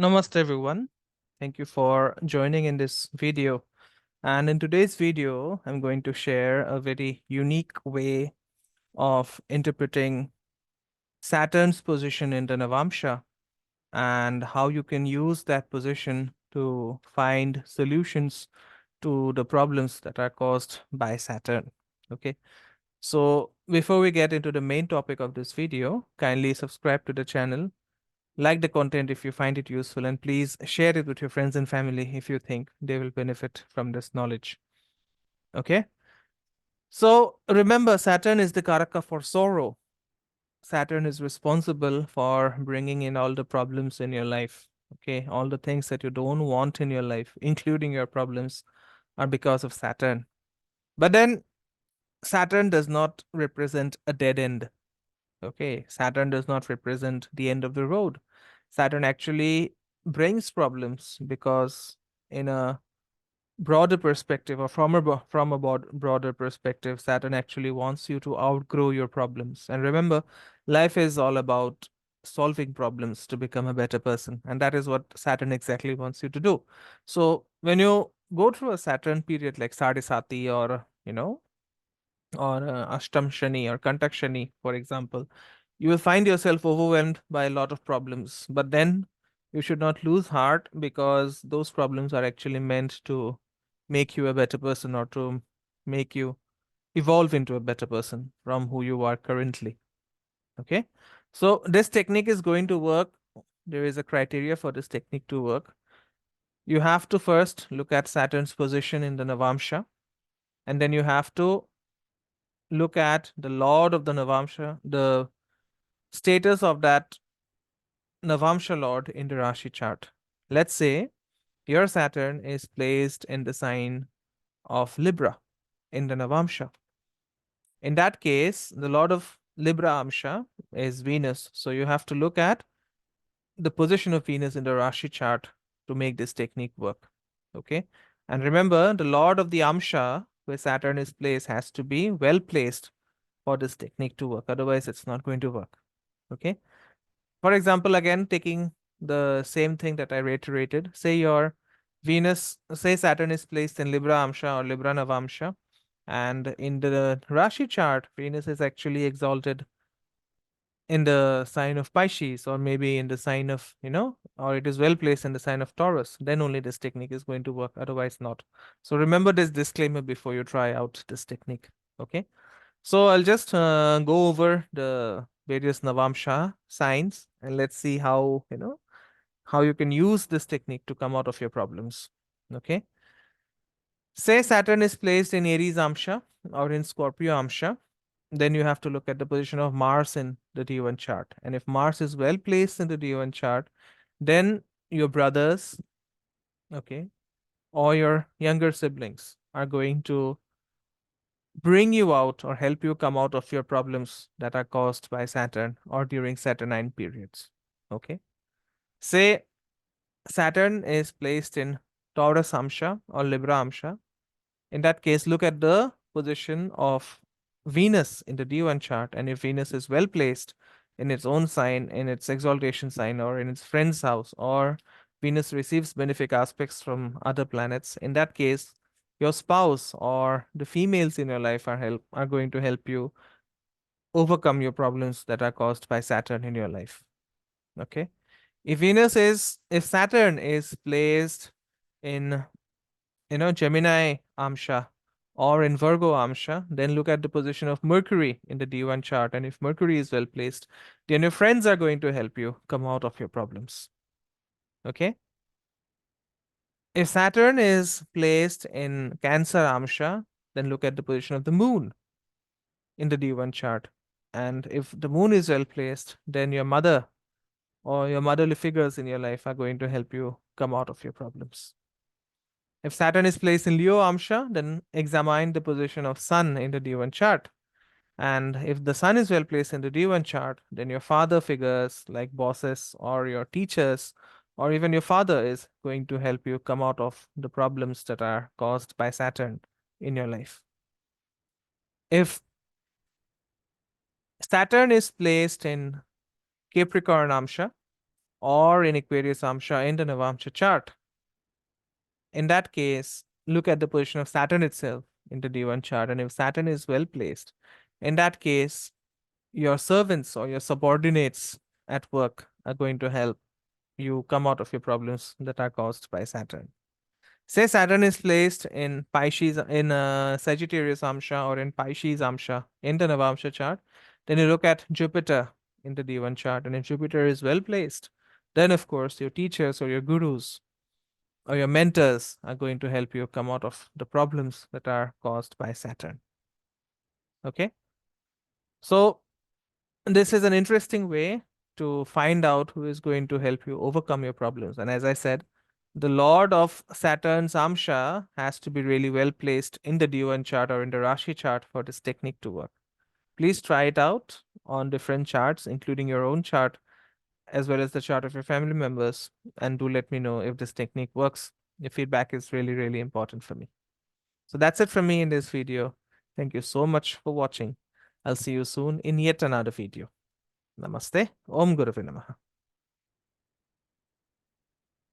Namaste everyone. Thank you for joining in this video. And in today's video, I'm going to share a very unique way of interpreting Saturn's position in the Navamsha and how you can use that position to find solutions to the problems that are caused by Saturn. Okay. So before we get into the main topic of this video, kindly subscribe to the channel, like the content if you find it useful, and please share it with your friends and family if you think they will benefit from this knowledge. Okay. So remember, Saturn is the Karaka for sorrow. Saturn is responsible for bringing in all the problems in your life. Okay. All the things that you don't want in your life, including your problems, are because of Saturn. But then Saturn does not represent a dead end. Okay. Saturn does not represent the end of the road. Saturn actually brings problems because, in a broader perspective, or from a broader perspective, Saturn actually wants you to outgrow your problems. And remember, life is all about solving problems to become a better person, and that is what Saturn exactly wants you to do. So when you go through a Saturn period like Sadisati, or Ashtam Shani or Kantak Shani, for example, you will find yourself overwhelmed by a lot of problems. But then you should not lose heart, because those problems are actually meant to make you a better person, or to make you evolve into a better person from who you are currently. Okay. So this technique is going to work. There is a criteria for this technique to work. You have to first look at Saturn's position in the Navamsha, and then you have to look at the Lord of the Navamsha, the status of that Navamsha Lord in the Rashi chart. Let's say your Saturn is placed in the sign of Libra in the Navamsha. In that case, the Lord of Libra Amsha is Venus. So you have to look at the position of Venus in the Rashi chart to make this technique work. Okay. And remember, the Lord of the Amsha, where Saturn is placed, has to be well placed for this technique to work. Otherwise, it's not going to work. Okay. For example, again, taking the same thing that I reiterated, say your say Saturn is placed in Libra Amsha or Libra Navamsha, and in the Rashi chart, Venus is actually exalted in the sign of Pisces, or maybe in the sign of, or it is well placed in the sign of Taurus. Then only this technique is going to work, otherwise not. So remember this disclaimer before you try out this technique. Okay. So I'll just go over the various Navamsha signs, and let's see how you can use this technique to come out of your problems. Okay. Say Saturn is placed in Aries Amsha or in Scorpio Amsha, then you have to look at the position of Mars in the D1 chart. And if Mars is well placed in the D1 chart, then your brothers, okay, or your younger siblings are going to bring you out or help you come out of your problems that are caused by Saturn or during Saturnine periods. Okay. Say Saturn is placed in Taurus Amsha or Libra Amsha. In that case, look at the position of Venus in the D1 chart. And if Venus is well placed in its own sign, in its exaltation sign, or in its friend's house, or Venus receives benefic aspects from other planets, in that case, your spouse or the females in your life are going to help you overcome your problems that are caused by Saturn in your life. Okay. If Saturn is placed in, Gemini Amsha or in Virgo Amsha, then look at the position of Mercury in the D1 chart. And if Mercury is well placed, then your friends are going to help you come out of your problems. Okay. If Saturn is placed in Cancer Amsha, then look at the position of the moon in the D1 chart. And if the moon is well placed, then your mother or your motherly figures in your life are going to help you come out of your problems. If Saturn is placed in Leo Amsha, then examine the position of Sun in the D1 chart. And if the Sun is well placed in the D1 chart, then your father figures like bosses or your teachers or even your father is going to help you come out of the problems that are caused by Saturn in your life. If Saturn is placed in Capricorn Amsha, or in Aquarius Amsha in the Navamsha chart. In that case, look at the position of Saturn itself in the D1 chart. And if Saturn is well placed, in that case, your servants or your subordinates at work are going to help you come out of your problems that are caused by Saturn. Say Saturn is placed in Pisces, in Sagittarius Amsha or in Pisces Amsha in the Navamsha chart, then you look at Jupiter in the D1 chart. And if Jupiter is well placed, then of course your teachers or your gurus or your mentors are going to help you come out of the problems that are caused by Saturn. Okay. So this is an interesting way to find out who is going to help you overcome your problems. And as I said, the Lord of Saturn's Amsha has to be really well placed in the D1 chart or in the Rashi chart for this technique to work. Please try it out on different charts, including your own chart, as well as the chart of your family members. And do let me know if this technique works. Your feedback is really, really important for me. So that's it from me in this video. Thank you so much for watching. I'll see you soon in yet another video. Namaste. Om Gurave Namaha.